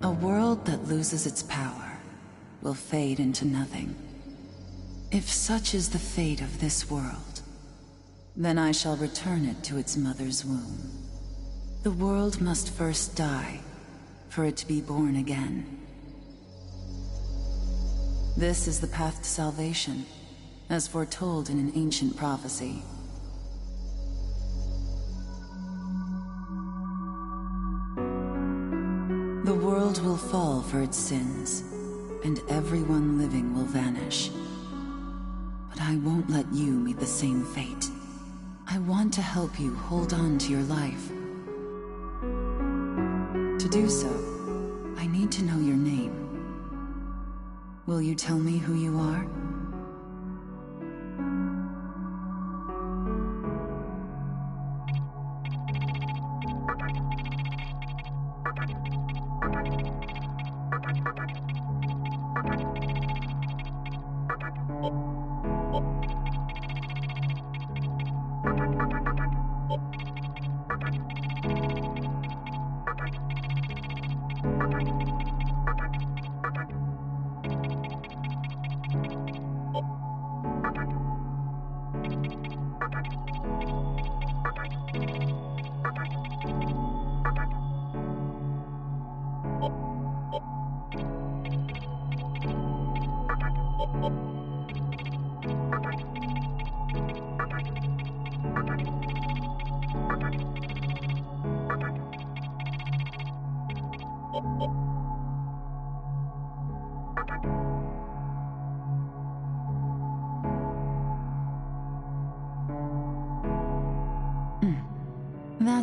A world that loses its power will fade into nothing. If such is the fate of this world, then I shall return it to its mother's womb. The world must first die for it to be born again. This is the path to salvation, as foretold in an ancient prophecy. The world will fall for its sins, and everyone living will vanish. But I won't let you meet the same fate. I want to help you hold on to your life. To do so, I need to know your name. Will you tell me who you are?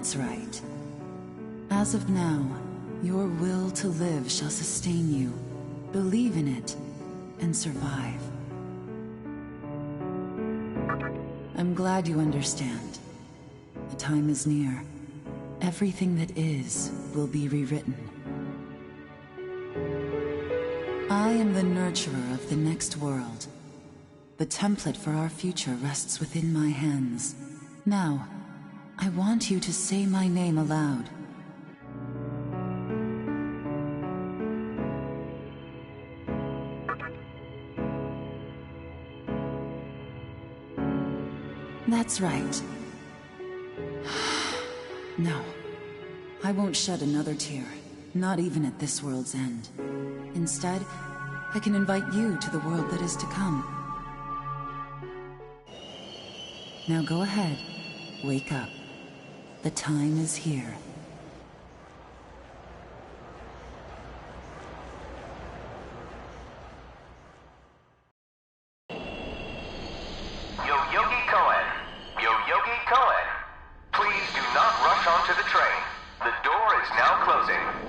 That's right. As of now, your will to live shall sustain you. Believe in it, and survive. I'm glad you understand. The time is near. Everything that is will be rewritten. I am the nurturer of the next world. The template for our future rests within my hands. Now, I want you to say my name aloud. That's right. No, I won't shed another tear, not even at this world's end. Instead, I can invite you to the world that is to come. Now go ahead, wake up. The time is here. Please do not rush onto the train. The door is now closing.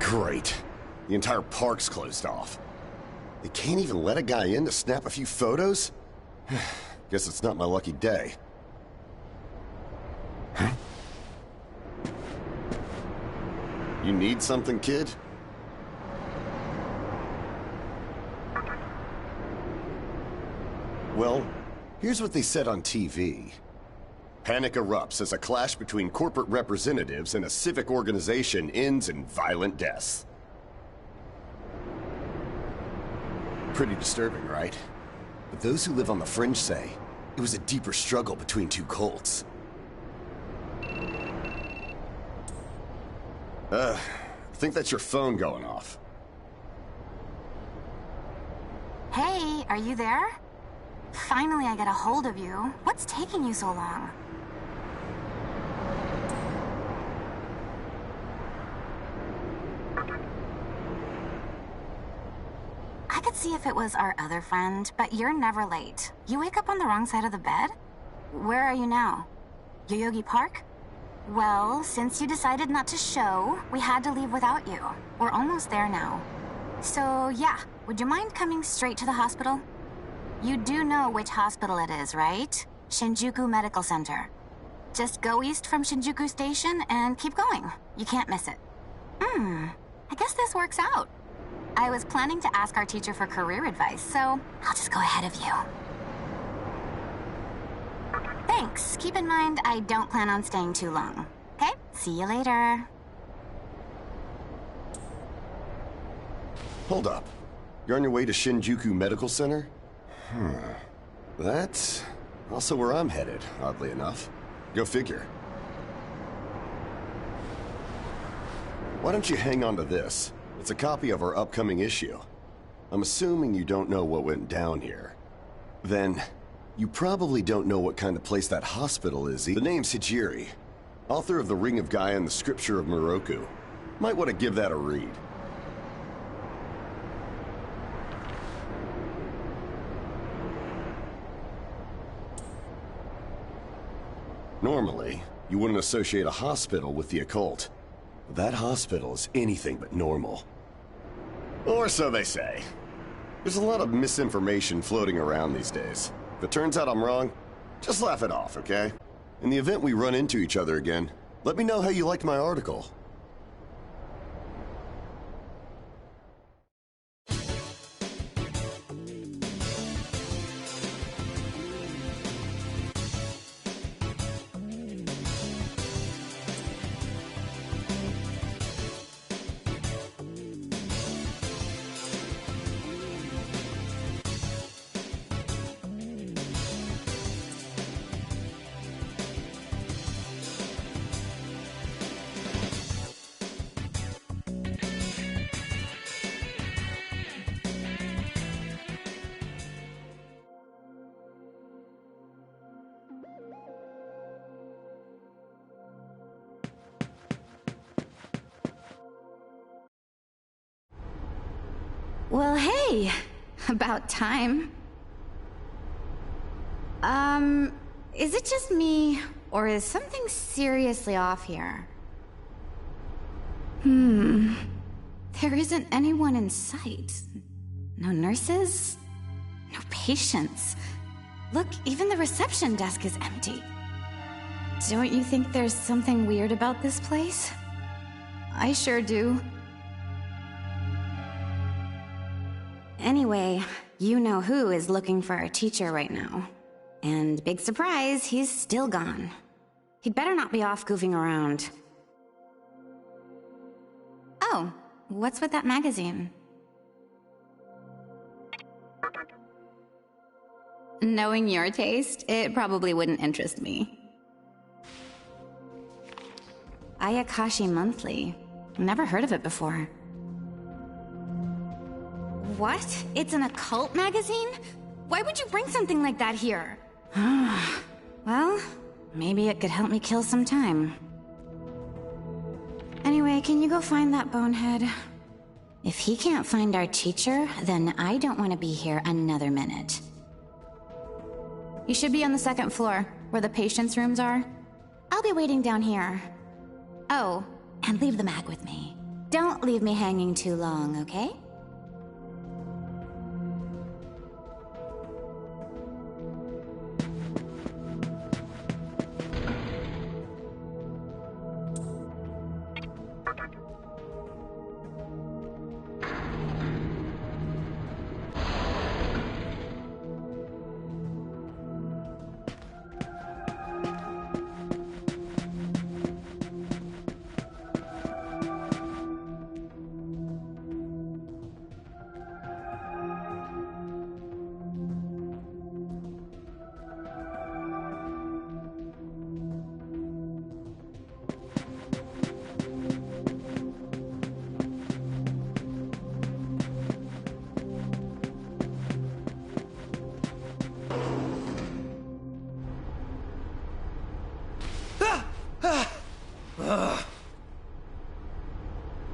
Great. The entire park's closed off. They can't even let a guy in to snap a few photos? Guess it's not my lucky day. Huh? You need something, kid? Well, here's what they said on TV. Panic erupts as a clash between corporate representatives and a civic organization ends in violent deaths. Pretty disturbing, right? But those who live on the fringe say it was a deeper struggle between two cults. I think that's your phone going off. Hey, are you there? Finally, I get a hold of you. What's taking you so long? I could see if it was our other friend, but you're never late. You wake up on the wrong side of the bed? Where are you now? Yoyogi Park? Well, since you decided not to show, we had to leave without you. We're almost there now. So, yeah, would you mind coming straight to the hospital? You do know which hospital it is, right? Shinjuku Medical Center. Just go east from Shinjuku Station and keep going. You can't miss it. I guess this works out. I was planning to ask our teacher for career advice, so I'll just go ahead of you. Thanks. Keep in mind, I don't plan on staying too long. Okay? See you later. Hold up. You're on your way to Shinjuku Medical Center? That's also where I'm headed, oddly enough. Go figure. Why don't you hang on to this? It's a copy of our upcoming issue. I'm assuming you don't know what went down here. Then, you probably don't know what kind of place that hospital is. The name's Hijiri, author of The Ring of Gaia and the Scripture of Moroku. Might want to give that a read. Normally, you wouldn't associate a hospital with the occult. But that hospital is anything but normal. Or so they say. There's a lot of misinformation floating around these days. If it turns out I'm wrong, just laugh it off, okay? In the event we run into each other again, let me know how you liked my article. Well, hey, about time. Is it just me, or is something seriously off here? There isn't anyone in sight. No nurses, no patients. Look, even the reception desk is empty. Don't you think there's something weird about this place? I sure do. Anyway, you know who is looking for our teacher right now. And big surprise, he's still gone. He'd better not be off goofing around. Oh, what's with that magazine? Knowing your taste, it probably wouldn't interest me. Ayakashi Monthly. Never heard of it before. What? It's an occult magazine? Why would you bring something like that here? Well, maybe it could help me kill some time. Anyway, can you go find that bonehead? If he can't find our teacher, then I don't want to be here another minute. You should be on the second floor, where the patients' rooms are. I'll be waiting down here. Oh, and leave the mag with me. Don't leave me hanging too long, okay?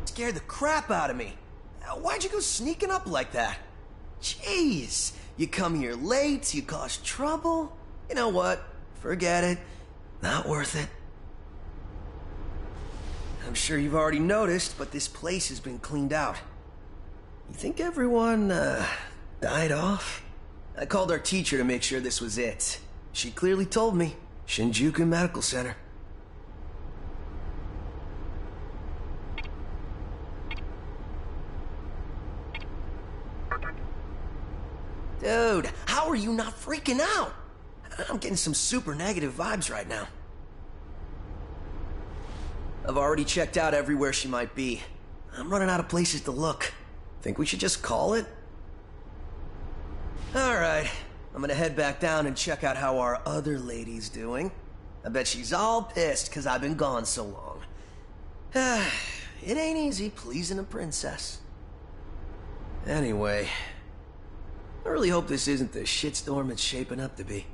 Scared the crap out of me. Why'd you go sneaking up like that? Jeez, you come here late, you cause trouble. You know what? Forget it. Not worth it. I'm sure you've already noticed, but this place has been cleaned out. You think everyone, died off? I called our teacher to make sure this was it. She clearly told me. Shinjuku Medical Center. Dude, how are you not freaking out? I'm getting some super negative vibes right now. I've already checked out everywhere she might be. I'm running out of places to look. Think we should just call it? Alright, I'm gonna head back down and check out how our other lady's doing. I bet she's all pissed because I've been gone so long. It ain't easy pleasing a princess. Anyway, I really hope this isn't the shitstorm it's shaping up to be.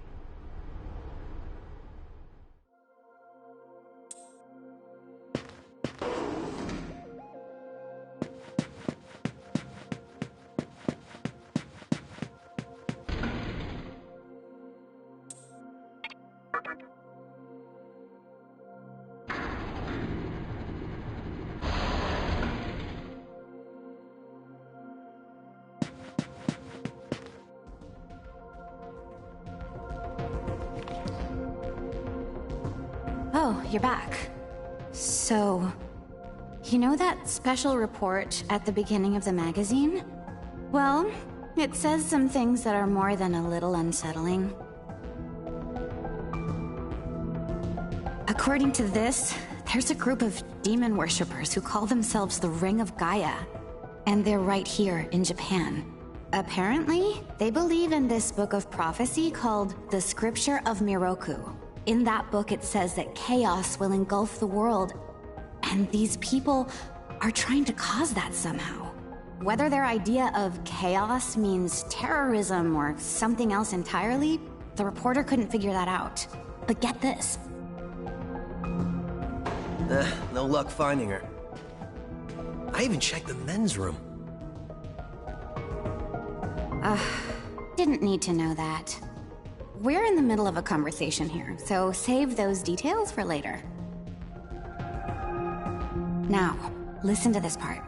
Oh, you're back. So, you know that special report at the beginning of the magazine? Well, it says some things that are more than a little unsettling. According to this, there's a group of demon worshippers who call themselves the Ring of Gaia, and they're right here in Japan. Apparently, they believe in this book of prophecy called the Scripture of Miroku. In that book, it says that chaos will engulf the world, and these people are trying to cause that somehow. Whether their idea of chaos means terrorism or something else entirely, the reporter couldn't figure that out. But get this. No luck finding her. I even checked the men's room. Didn't need to know that. We're in the middle of a conversation here, so save those details for later. Now, listen to this part.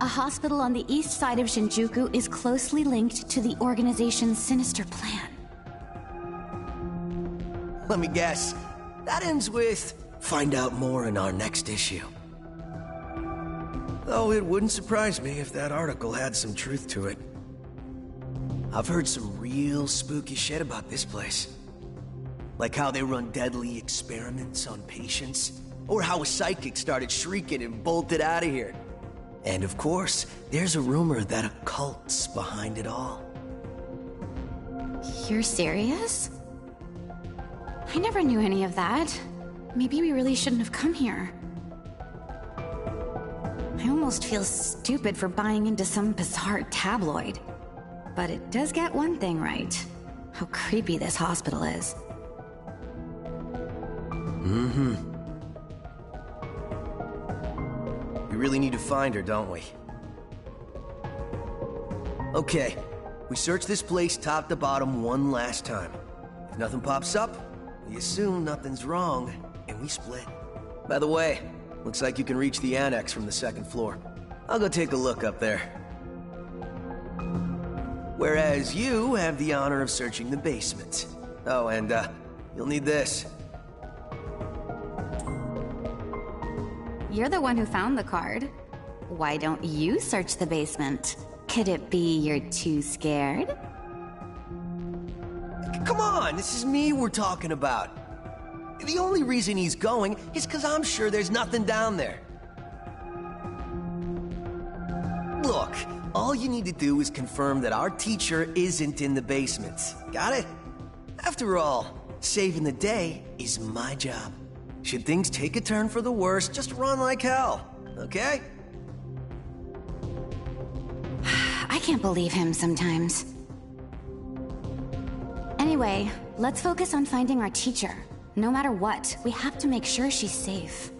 A hospital on the east side of Shinjuku is closely linked to the organization's sinister plan. Let me guess. That ends with, find out more in our next issue. Though it wouldn't surprise me if that article had some truth to it. I've heard some real spooky shit about this place. Like how they run deadly experiments on patients, or how a psychic started shrieking and bolted out of here. And of course, there's a rumor that a cult's behind it all. You're serious? I never knew any of that. Maybe we really shouldn't have come here. I almost feel stupid for buying into some bizarre tabloid. But it does get one thing right. How creepy this hospital is. Mm-hmm. We really need to find her, don't we? Okay, we search this place top to bottom one last time. If nothing pops up, we assume nothing's wrong, and we split. By the way, looks like you can reach the annex from the second floor. I'll go take a look up there. Whereas you have the honor of searching the basement. Oh, and, you'll need this. You're the one who found the card. Why don't you search the basement? Could it be you're too scared? Come on, this is me we're talking about. The only reason he's going is because I'm sure there's nothing down there. Look, all you need to do is confirm that our teacher isn't in the basement. Got it? After all, saving the day is my job. Should things take a turn for the worse, just run like hell, okay? I can't believe him sometimes. Anyway, let's focus on finding our teacher. No matter what, we have to make sure she's safe.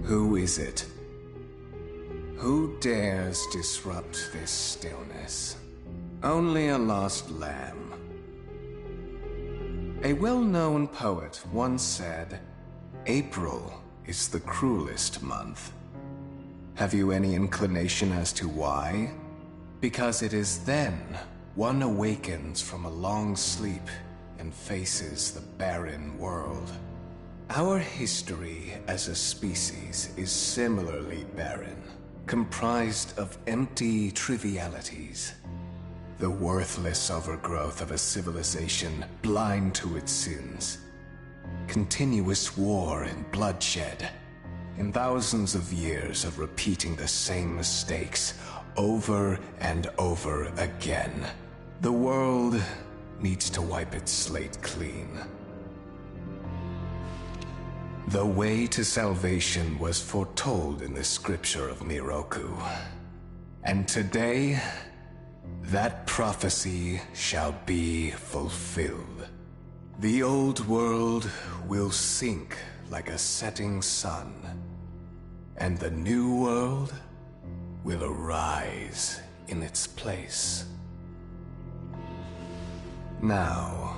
Who is it? Who dares disrupt this stillness? Only a lost lamb. A well-known poet once said, "April is the cruelest month." Have you any inclination as to why? Because it is then one awakens from a long sleep and faces the barren world. Our history as a species is similarly barren, comprised of empty trivialities. The worthless overgrowth of a civilization blind to its sins. Continuous war and bloodshed. In thousands of years of repeating the same mistakes over and over again. The world needs to wipe its slate clean. The way to salvation was foretold in the scripture of Miroku. And today, that prophecy shall be fulfilled. The old world will sink like a setting sun, and the new world will arise in its place. Now,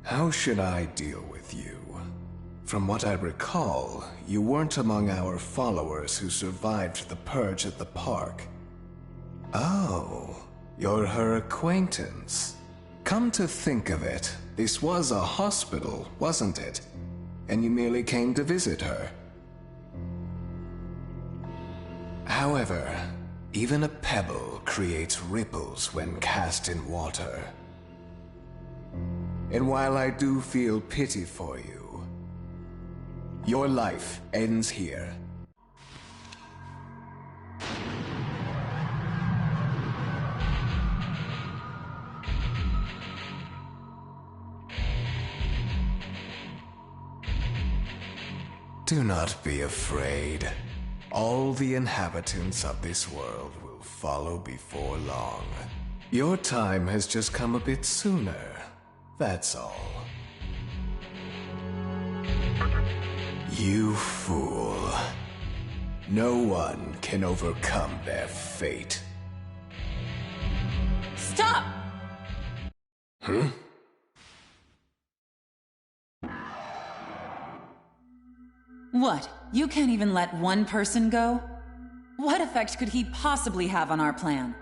how should I deal with you? From what I recall, you weren't among our followers who survived the purge at the park. Oh, you're her acquaintance. Come to think of it, this was a hospital, wasn't it? And you merely came to visit her. However, even a pebble creates ripples when cast in water. And while I do feel pity for you, your life ends here. Do not be afraid. All the inhabitants of this world will follow before long. Your time has just come a bit sooner, that's all. You fool. No one can overcome their fate. Stop! Huh? What? You can't even let one person go? What effect could he possibly have on our plan?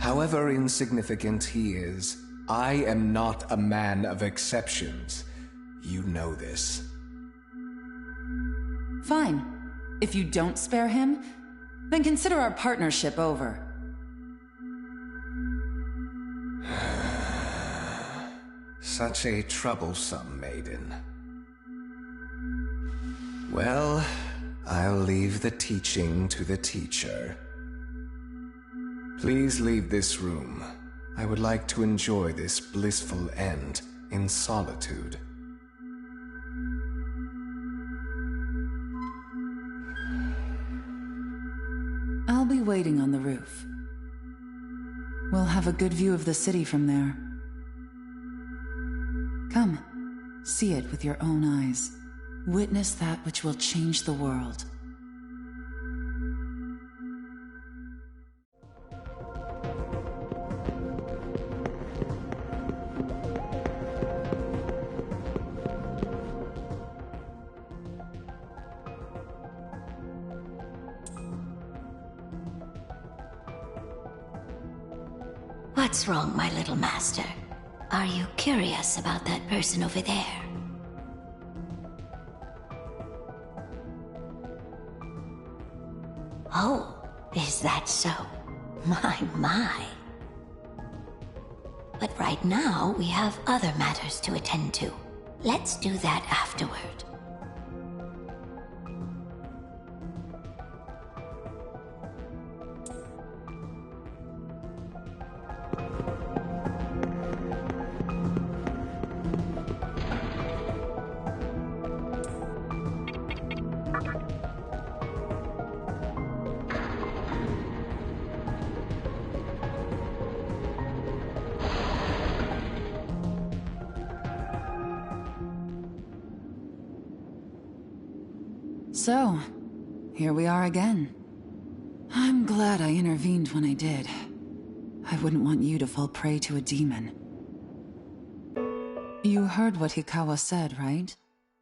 However insignificant he is, I am not a man of exceptions. You know this. Fine. If you don't spare him, then consider our partnership over. Such a troublesome maiden. Well, I'll leave the teaching to the teacher. Please leave this room. I would like to enjoy this blissful end in solitude. I'll be waiting on the roof. We'll have a good view of the city from there. Come, see it with your own eyes. Witness that which will change the world. What's wrong, my little master? Are you curious about that person over there? Oh, is that so? My. But right now, we have other matters to attend to. Let's do that afterward. So, here we are again. I'm glad I intervened when I did. I wouldn't want you to fall prey to a demon. You heard what Hikawa said, right?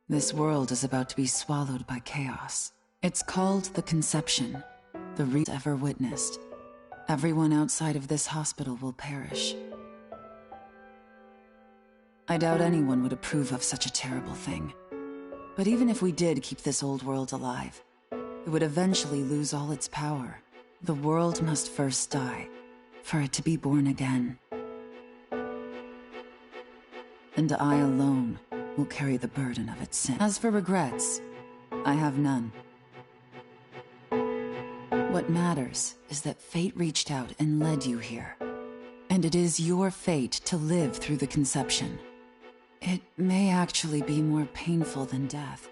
This world is about to be swallowed by chaos. It's called the Conception, the least ever witnessed. Everyone outside of this hospital will perish. I doubt anyone would approve of such a terrible thing. But even if we did keep this old world alive, it would eventually lose all its power. The world must first die, for it to be born again. And I alone will carry the burden of its sin. As for regrets, I have none. What matters is that fate reached out and led you here. And it is your fate to live through the conception. It may actually be more painful than death.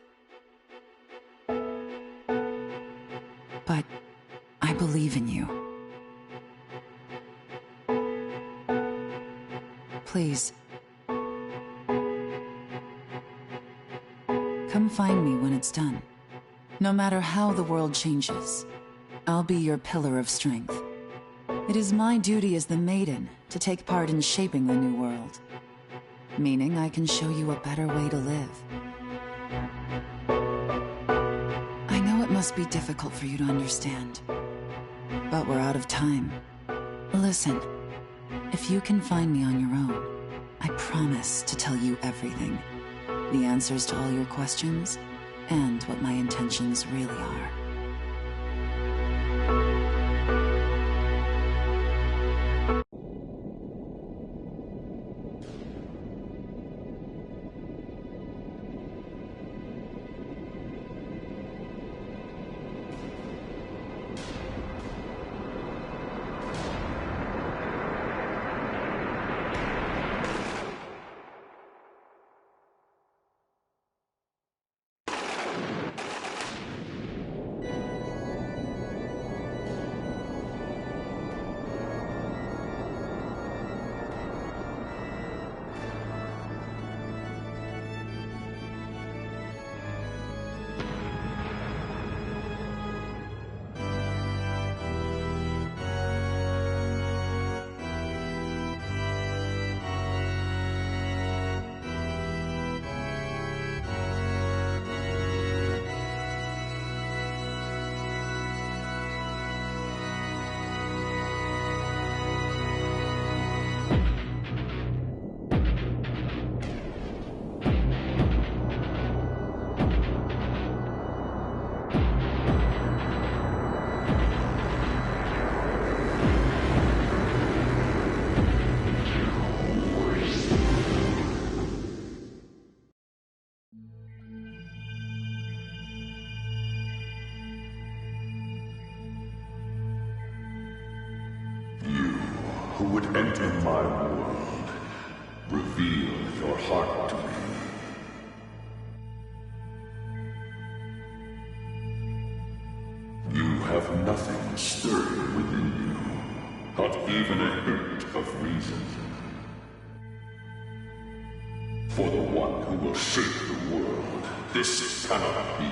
But I believe in you. Please. Come find me when it's done. No matter how the world changes, I'll be your pillar of strength. It is my duty as the Maiden to take part in shaping the new world. Meaning I can show you a better way to live. I know it must be difficult for you to understand, but we're out of time. Listen, if you can find me on your own, I promise to tell you everything. The answers to all your questions, and what my intentions really are. would enter my world, reveal your heart to me. You have nothing stirring within you, not even a hint of reason. For the one who will shape the world, this cannot be.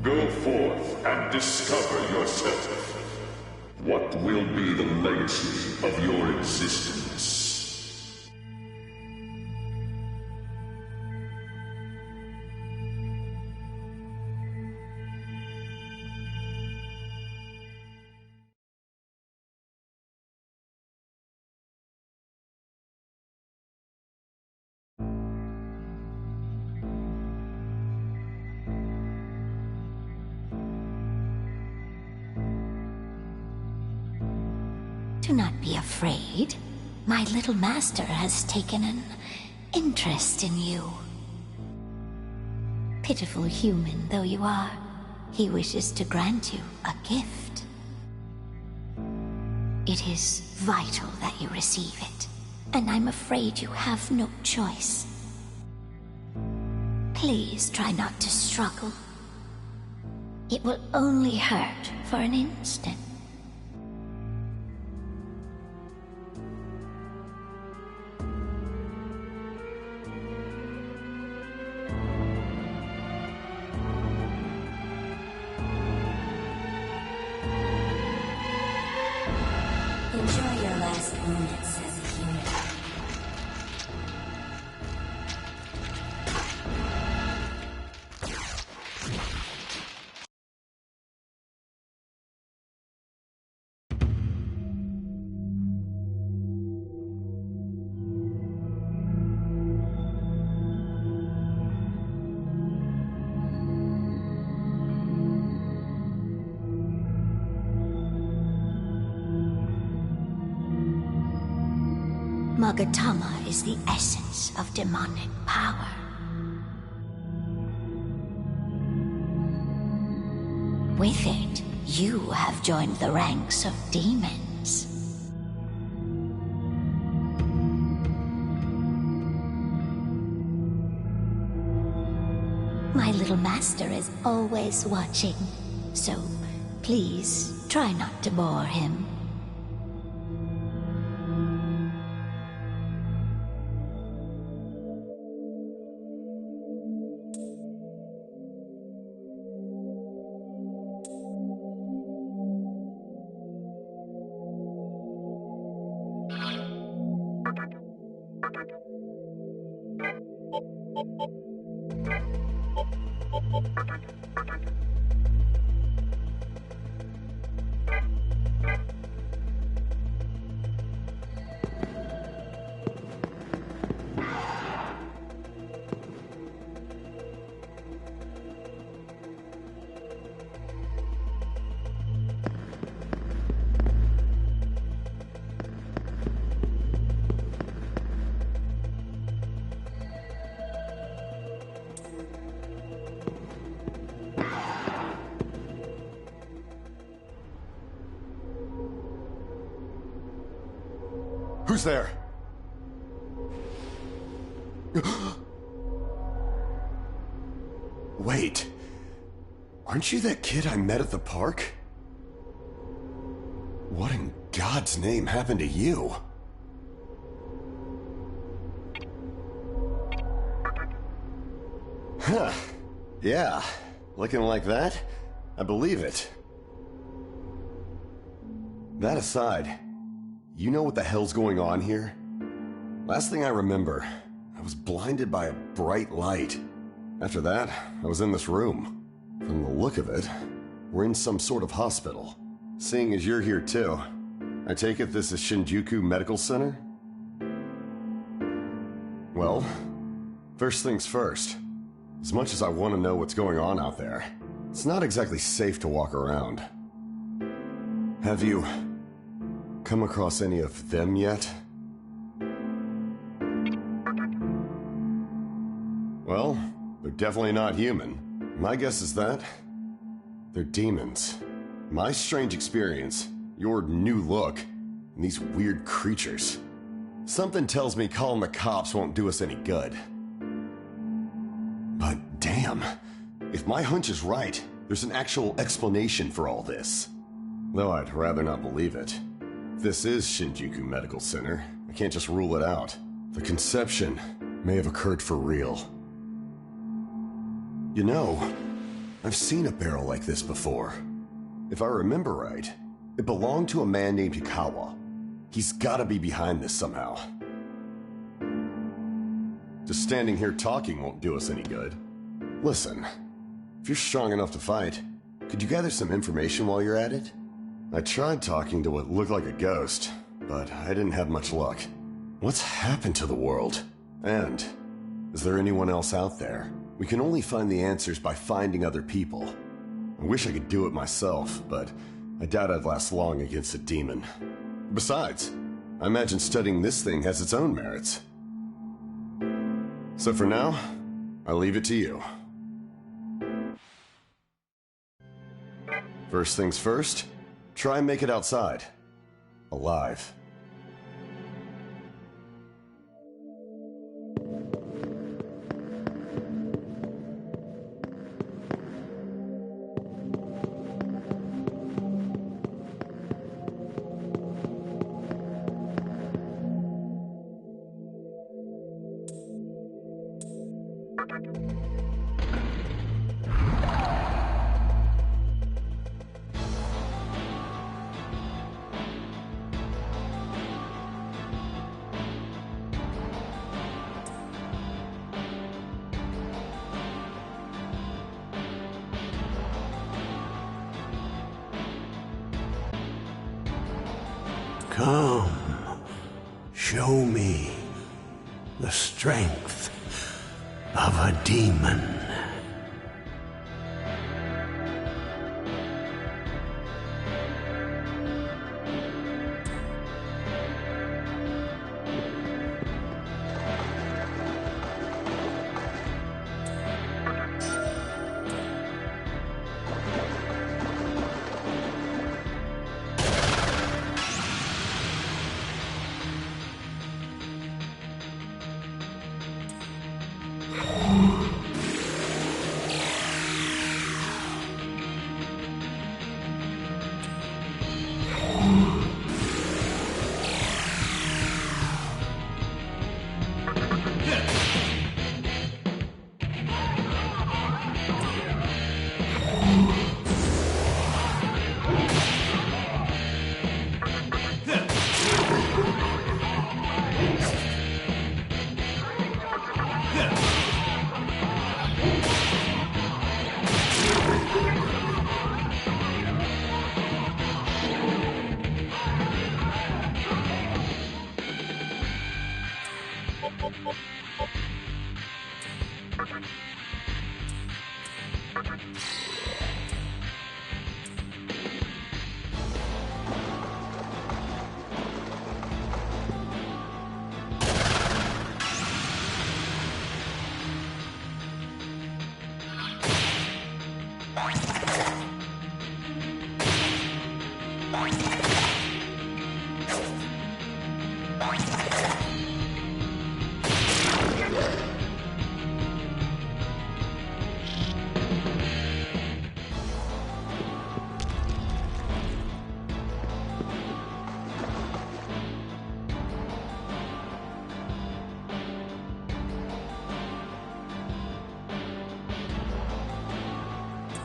Go forth and discover yourself. What will be the legacy of your existence? Do not be afraid. My little master has taken an interest in you. Pitiful human though you are, he wishes to grant you a gift. It is vital that you receive it, and I'm afraid you have no choice. Please try not to struggle. It will only hurt for an instant. Enjoy your last moments as a human. Magatama is the essence of demonic power. With it, you have joined the ranks of demons. My little master is always watching, so please try not to bore him. Who's there? Wait. Aren't you that kid I met at the park? What in God's name happened to you? Huh. Yeah. Looking like that? I believe it. That aside, you know what the hell's going on here? Last thing I remember, I was blinded by a bright light. After that, I was in this room. From the look of it, we're in some sort of hospital. Seeing as you're here too, I take it this is Shinjuku Medical Center? Well, first things first. As much as I want to know what's going on out there, it's not exactly safe to walk around. Have you come across any of them yet? Well, they're definitely not human. My guess is that they're demons. My strange experience Your new look, and these weird creatures. Something tells me calling the cops won't do us any good. But damn, if my hunch is right, there's an actual explanation for all this. Though I'd rather not believe it. If this is Shinjuku Medical Center, I can't just rule it out. The conception may have occurred for real. You know, I've seen a barrel like this before. If I remember right, it belonged to a man named Hikawa. He's gotta be behind this somehow. Just standing here talking won't do us any good. Listen, if you're strong enough to fight, could you gather some information while you're at it? I tried talking to what looked like a ghost, but I didn't have much luck. What's happened to the world? And is there anyone else out there? We can only find the answers by finding other people. I wish I could do it myself, but I doubt I'd last long against a demon. Besides, I imagine studying this thing has its own merits. So for now, I'll leave it to you. First things first, try and make it outside. Alive. Come, show me the strength of a demon.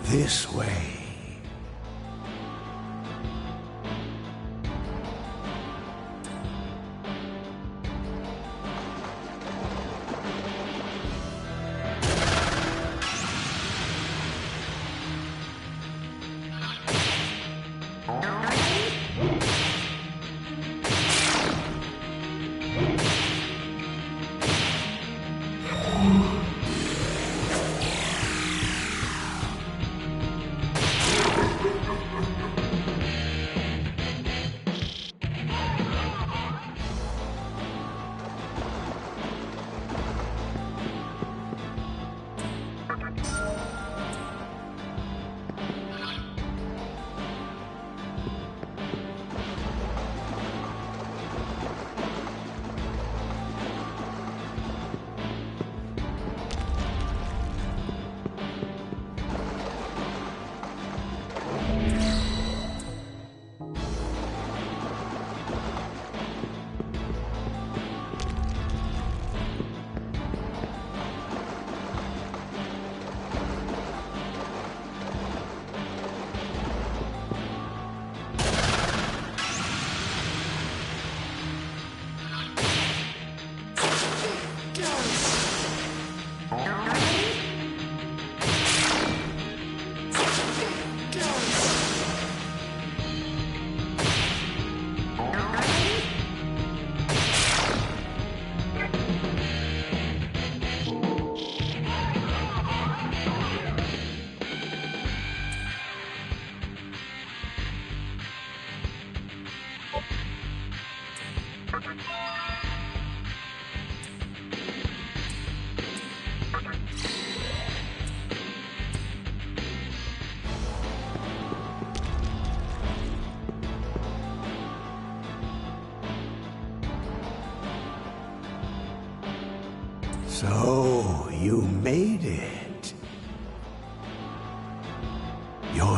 This way.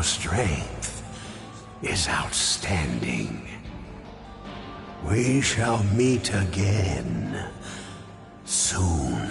Your strength is outstanding. We shall meet again soon.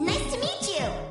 Nice to meet you!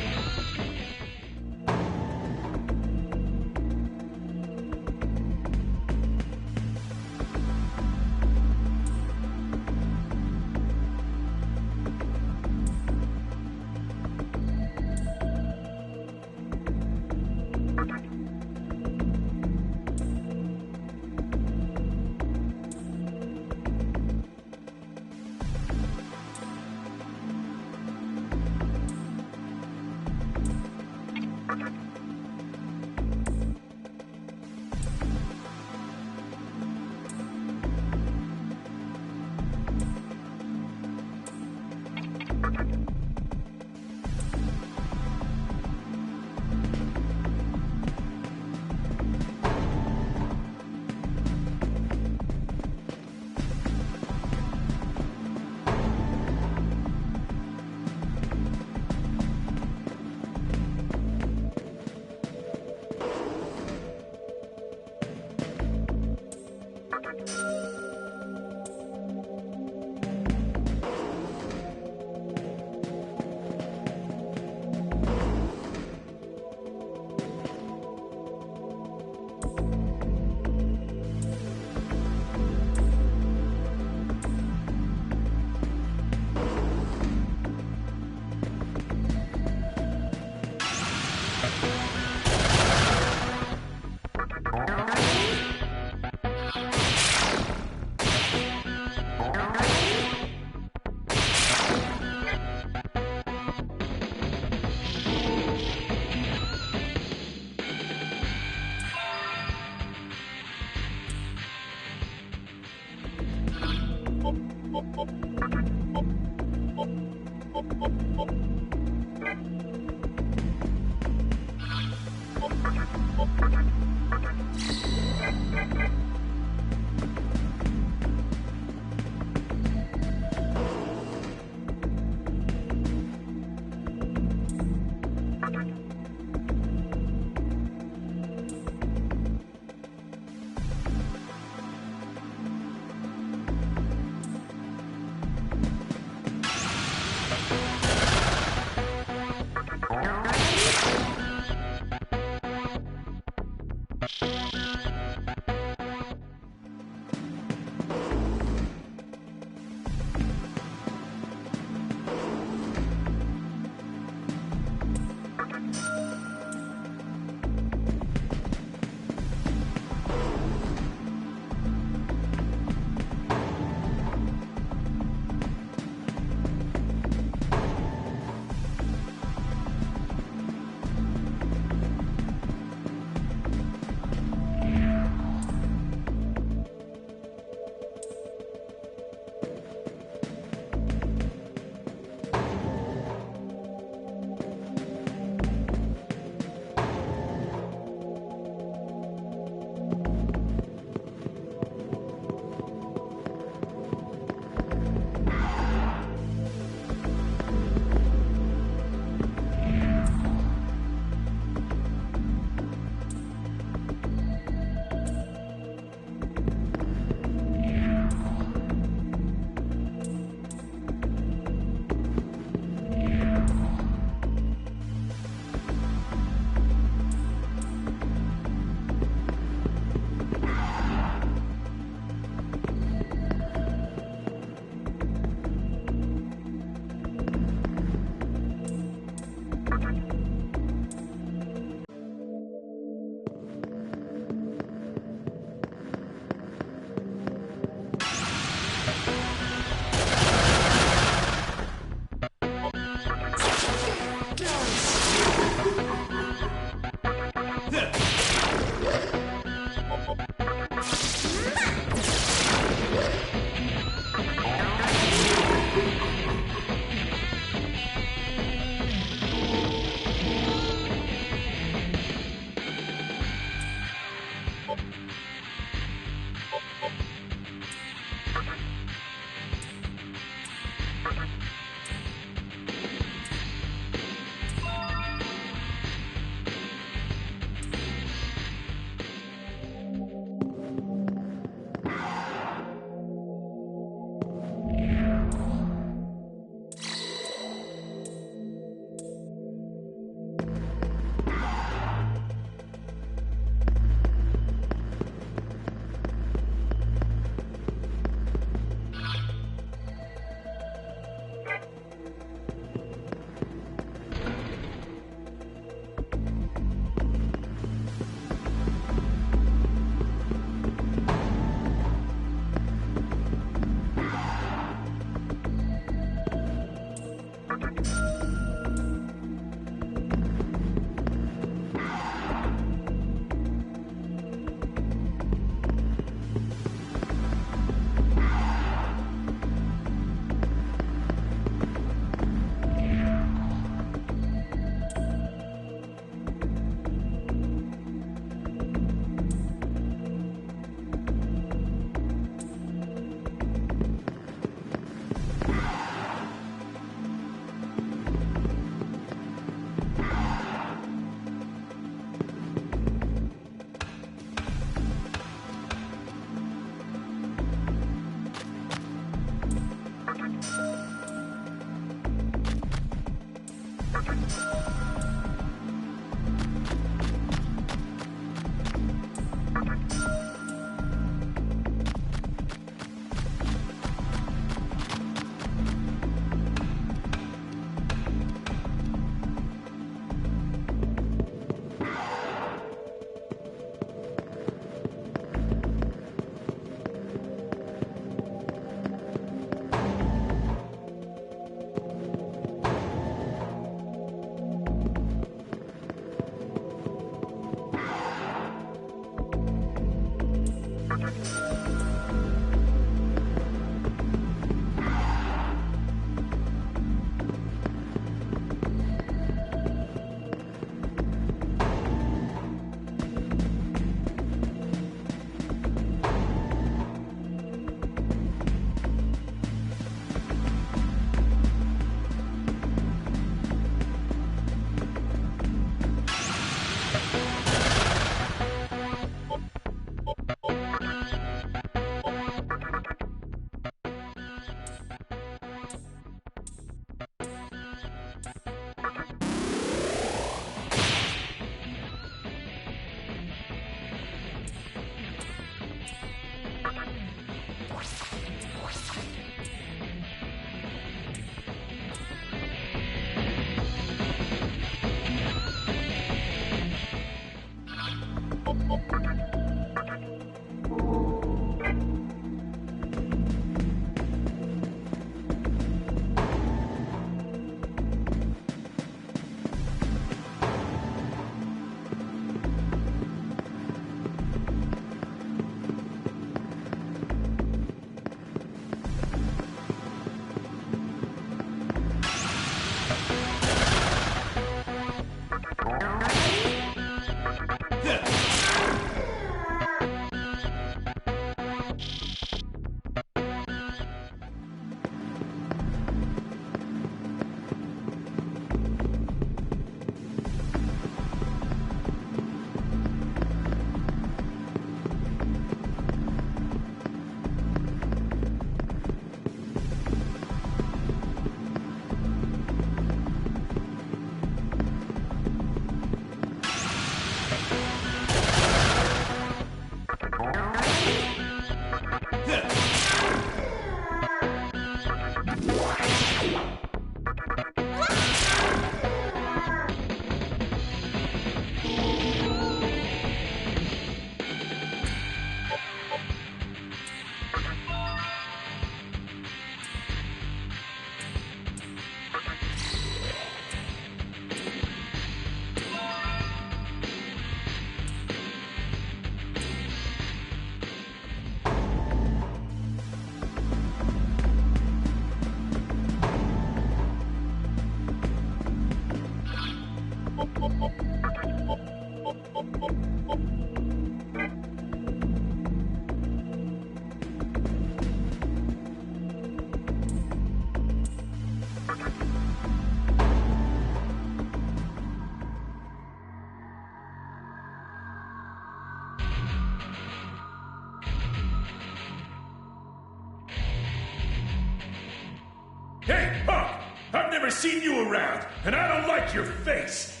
Hey, punk! I've never seen you around, and I don't like your face!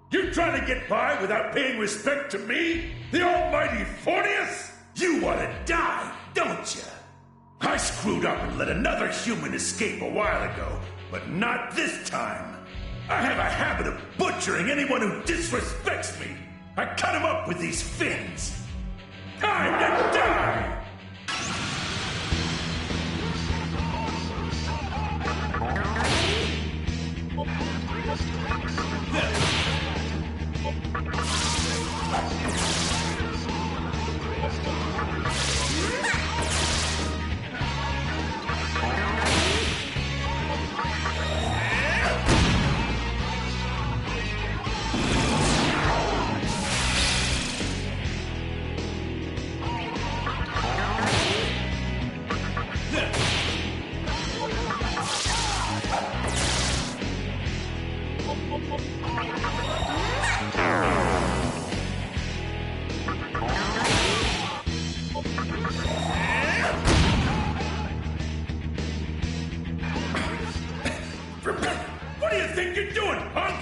You trying to get by without paying respect to me? The almighty Fornius? You want to die, don't you? I screwed up and let another human escape a while ago, but not this time. I have a habit of butchering anyone who disrespects me. I cut him up with these fins. Time to die! What do you think you're doing, punk?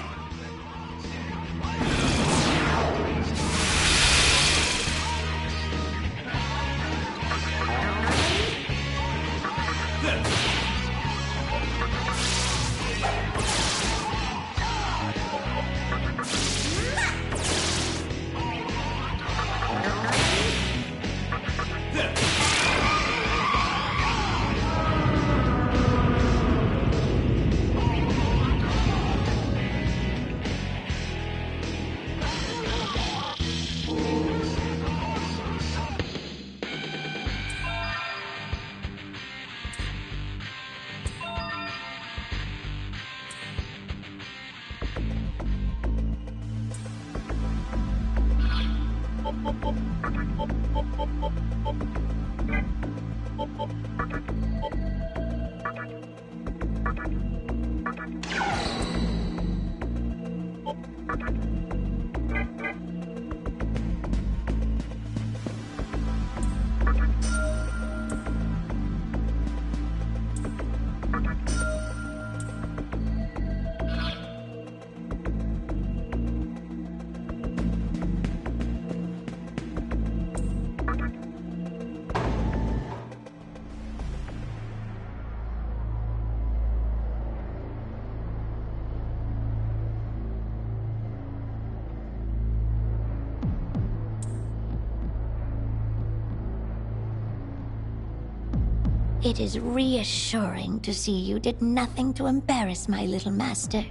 It is reassuring to see you did nothing to embarrass my little master.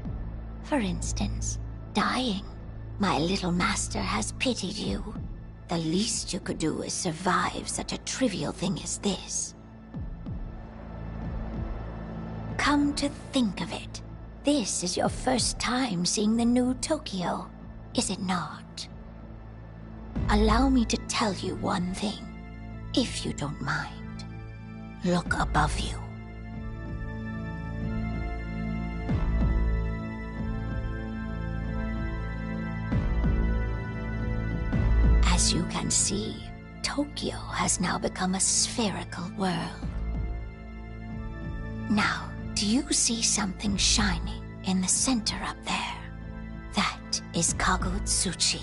For instance, dying. My little master has pitied you. The least you could do is survive such a trivial thing as this. Come to think of it, this is your first time seeing the new Tokyo, is it not? Allow me to tell you one thing, if you don't mind. Look above you. As you can see, Tokyo has now become a spherical world. Now, do you see something shining in the center up there? That is Kagutsuchi.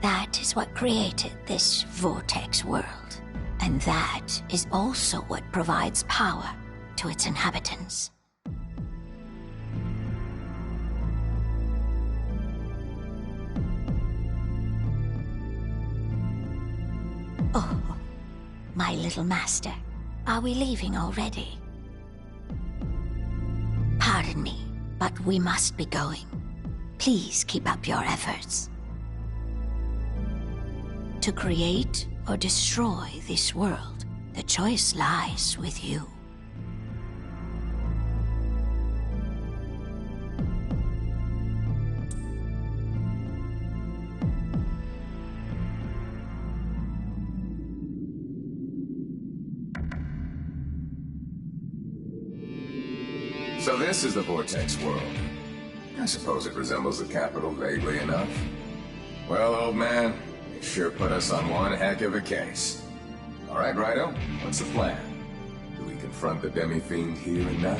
That is what created this vortex world. And that is also what provides power to its inhabitants. Oh, my little master, are we leaving already? Pardon me, but we must be going. Please keep up your efforts. To create or destroy this world, the choice lies with you. So this is the Vortex world. I suppose it resembles the capital vaguely enough. Well, old man, you sure put us on one heck of a case. All right, Rido, what's the plan? Do we confront the demi-fiend here and now?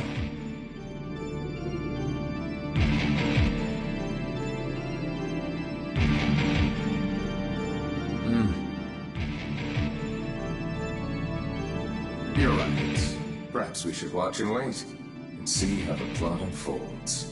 Perhaps we should watch and wait, and see how the plot unfolds.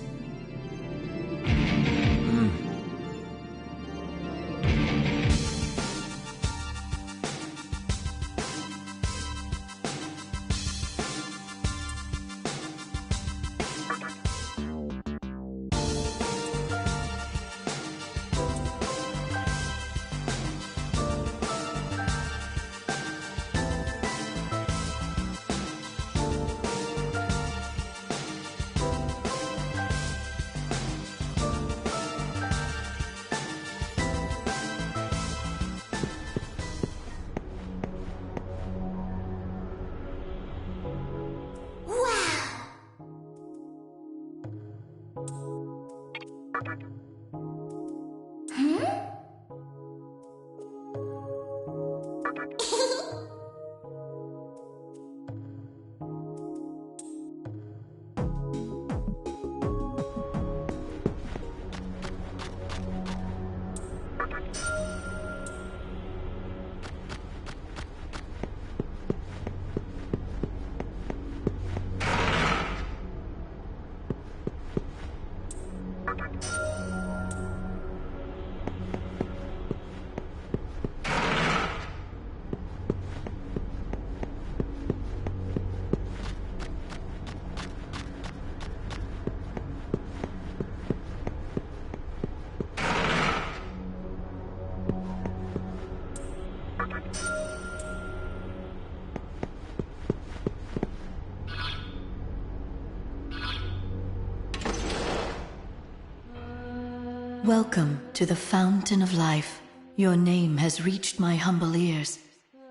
Welcome to the Fountain of Life. Your name has reached my humble ears.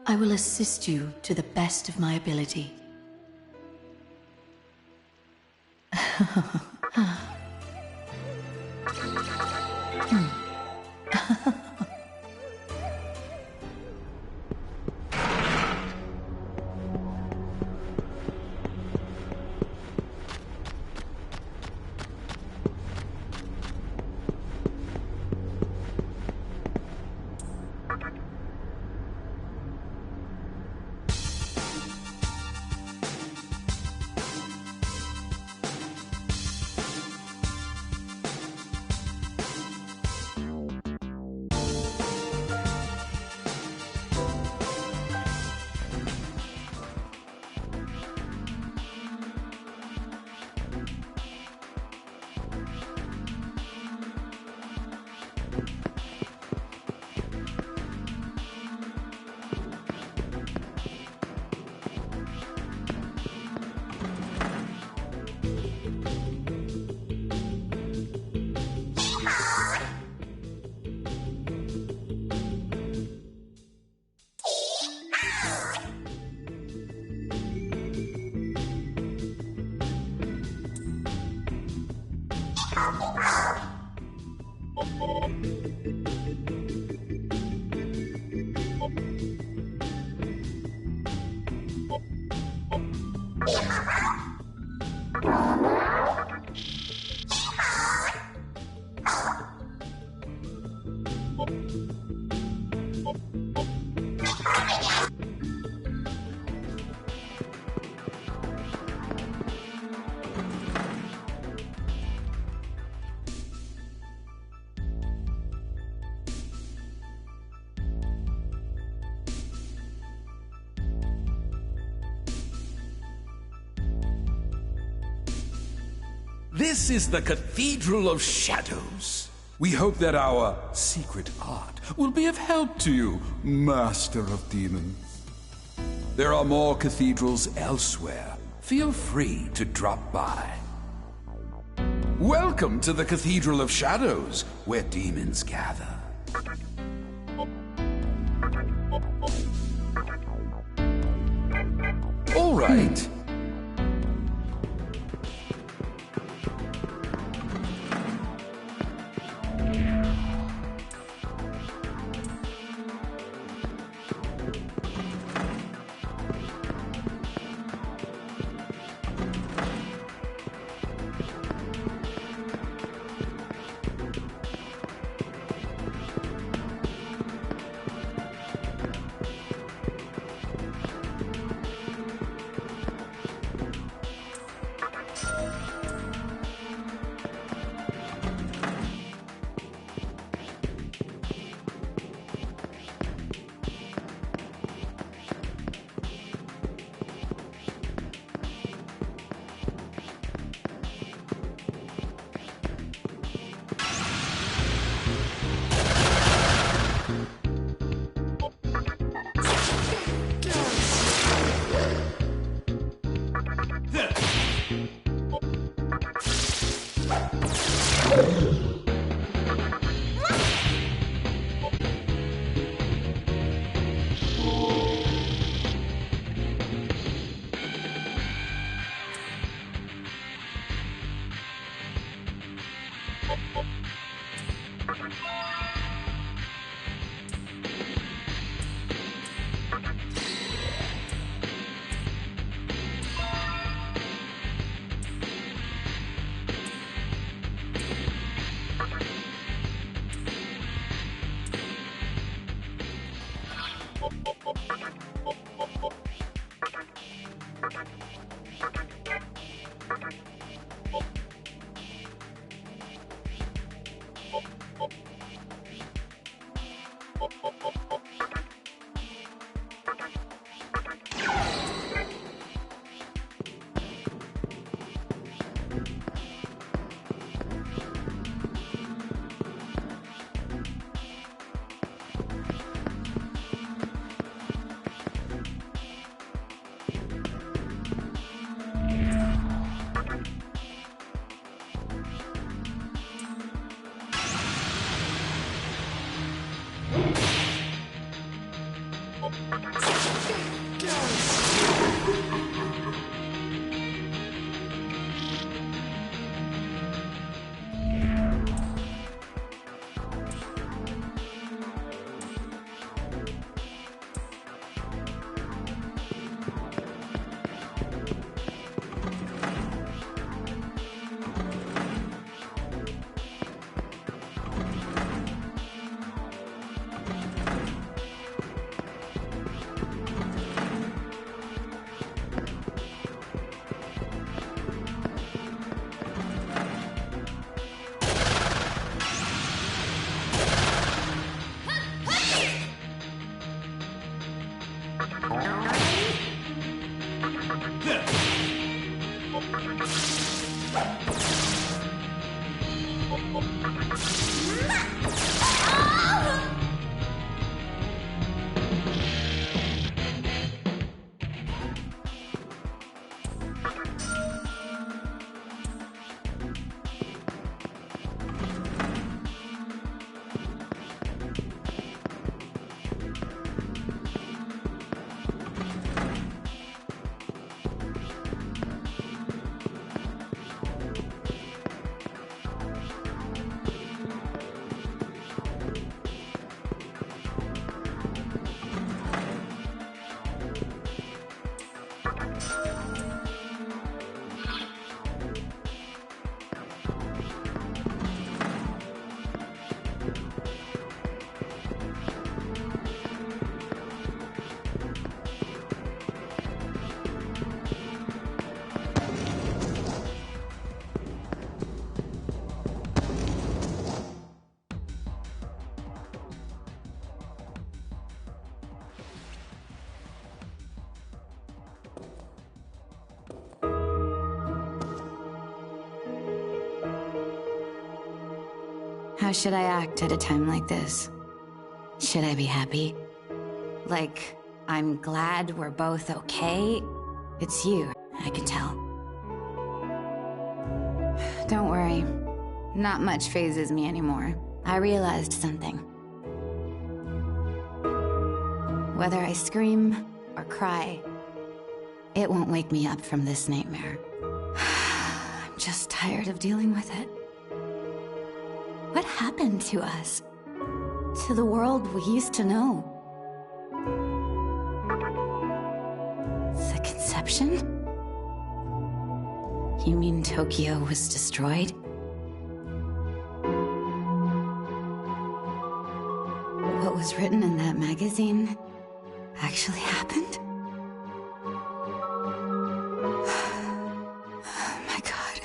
I will assist you to the best of my ability. This is the Cathedral of Shadows. We hope that our secret art will be of help to you, Master of Demons. There are more cathedrals elsewhere. Feel free to drop by. Welcome to the Cathedral of Shadows, where demons gather. All right. How should I act at a time like this? Should I be happy? Like, I'm glad we're both okay? It's you, I can tell. Don't worry. Not much phases me anymore. I realized something. Whether I scream or cry, it won't wake me up from this nightmare. I'm just tired of dealing with it. What happened to us? To the world we used to know? The conception? You mean Tokyo was destroyed? What was written in that magazine actually happened? Oh my god.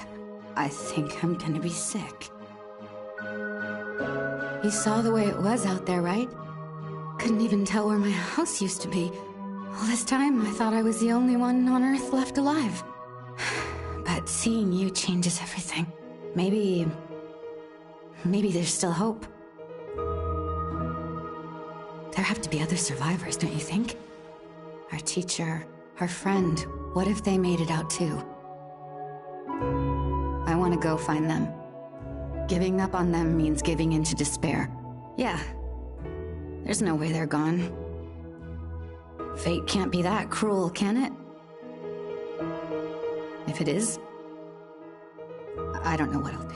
I think I'm gonna be sick. You saw the way it was out there, right? Couldn't even tell where my house used to be. All this time, I thought I was the only one on Earth left alive. But seeing you changes everything. Maybe there's still hope. There have to be other survivors, don't you think? Our teacher, our friend, what if they made it out too? I want to go find them. Giving up on them means giving in to despair. Yeah. There's no way they're gone. Fate can't be that cruel, can it? If it is, I don't know what I'll do.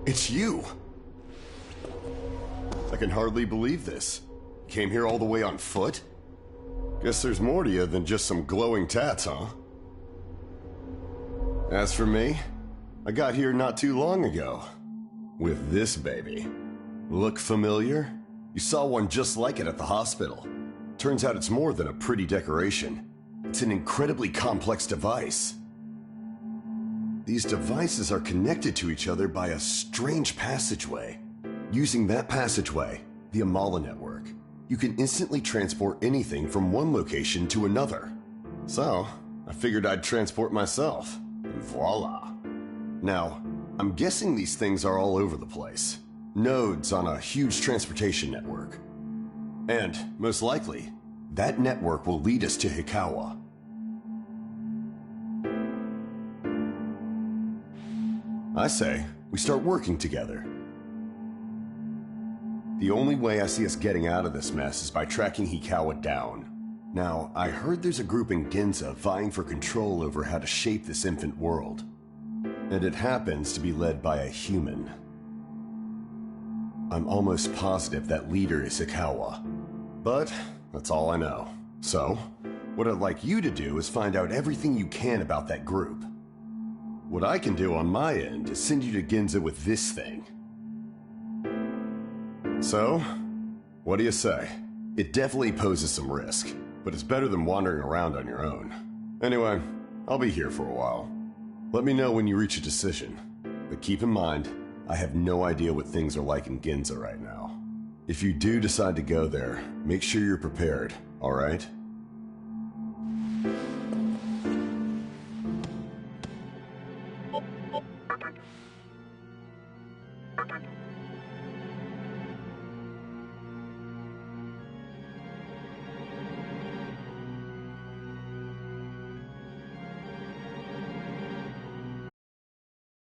It's you! I can hardly believe this. Came here all the way on foot? Guess there's more to you than just some glowing tats, huh? As for me, I got here not too long ago. With this baby. Look familiar? You saw one just like it at the hospital. Turns out it's more than a pretty decoration. It's an incredibly complex device. These devices are connected to each other by a strange passageway. Using that passageway, the Amala network, you can instantly transport anything from one location to another. So, I figured I'd transport myself. And voila. Now, I'm guessing these things are all over the place. Nodes on a huge transportation network. And, most likely, that network will lead us to Hikawa. I say, we start working together. The only way I see us getting out of this mess is by tracking Hikawa down. Now, I heard there's a group in Ginza vying for control over how to shape this infant world. And it happens to be led by a human. I'm almost positive that leader is Hikawa. But that's all I know. So, what I'd like you to do is find out everything you can about that group. What I can do on my end is send you to Ginza with this thing. So, what do you say? It definitely poses some risk, but it's better than wandering around on your own. Anyway, I'll be here for a while. Let me know when you reach a decision. But keep in mind, I have no idea what things are like in Ginza right now. If you do decide to go there, make sure you're prepared, alright?